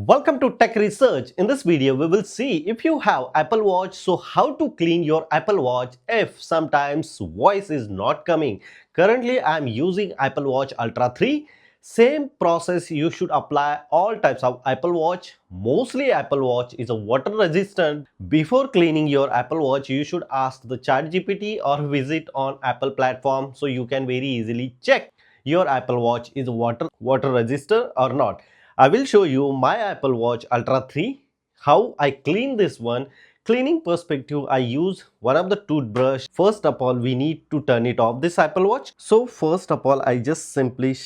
Welcome to Tech Research. In this video, we will see if you have Apple Watch, so how to clean your Apple Watch if sometimes voice is not coming. Currently, I am using Apple Watch Ultra 3. Same process you should apply all types of Apple Watch. Mostly Apple Watch is a water resistant. Before cleaning your Apple Watch, you should ask the ChatGPT or visit on Apple platform so you can very easily check your Apple Watch is water resistant or not. I will show you my Apple Watch Ultra 3, how I clean this one. Cleaning perspective, I use one of the toothbrush. First of all, we need to turn it off this Apple Watch. So first of all, I just simply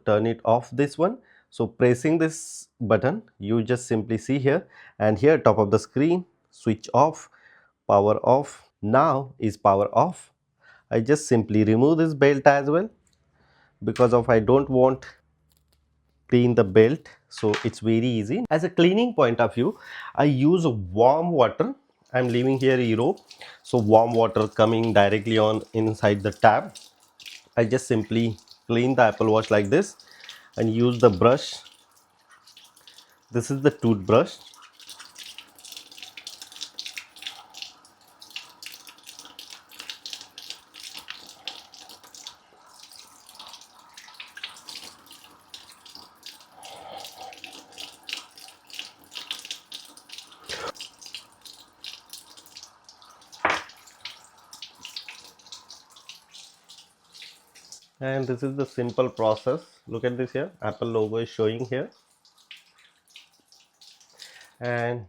turn it off this one. So pressing this button, you just simply see here, and here top of the screen, switch off, power off. Now is power off. I just simply remove this belt as well because of I don't want clean the belt, so it's very easy. As a cleaning point of view, I use warm water. I'm living here in Europe, so warm water coming directly on inside the tap. I just simply clean the Apple Watch like this and use the brush. This is the toothbrush. And this is the simple process. Look at this here, Apple logo is showing here, and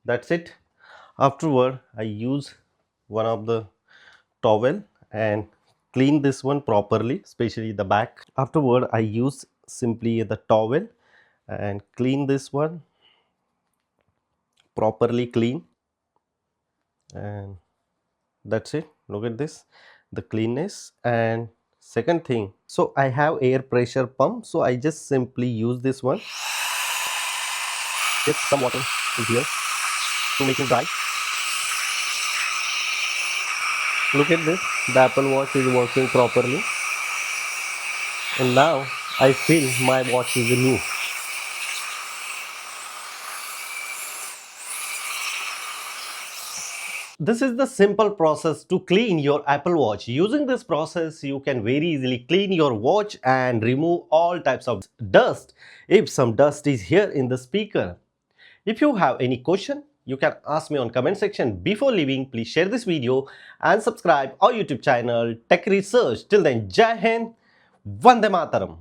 that's it. Afterward, I use one of the towel and clean this one properly, especially the back. Afterward, I use simply the towel and clean this one properly, clean, and that's it. Look at this, the cleanness. And second thing, so I have air pressure pump, so I just simply use this one. Just some water in here to make it dry. Look at this, the Apple Watch is working properly, and now I feel my watch is new. This is the simple process to clean your Apple Watch. Using this process, you can very easily clean your watch and remove all types of dust if some dust is here in the speaker. If you have any question, you can ask me on comment section. Before leaving, please share this video and subscribe our YouTube channel Tech Research. Till then, Jai Hind, Vande Mataram.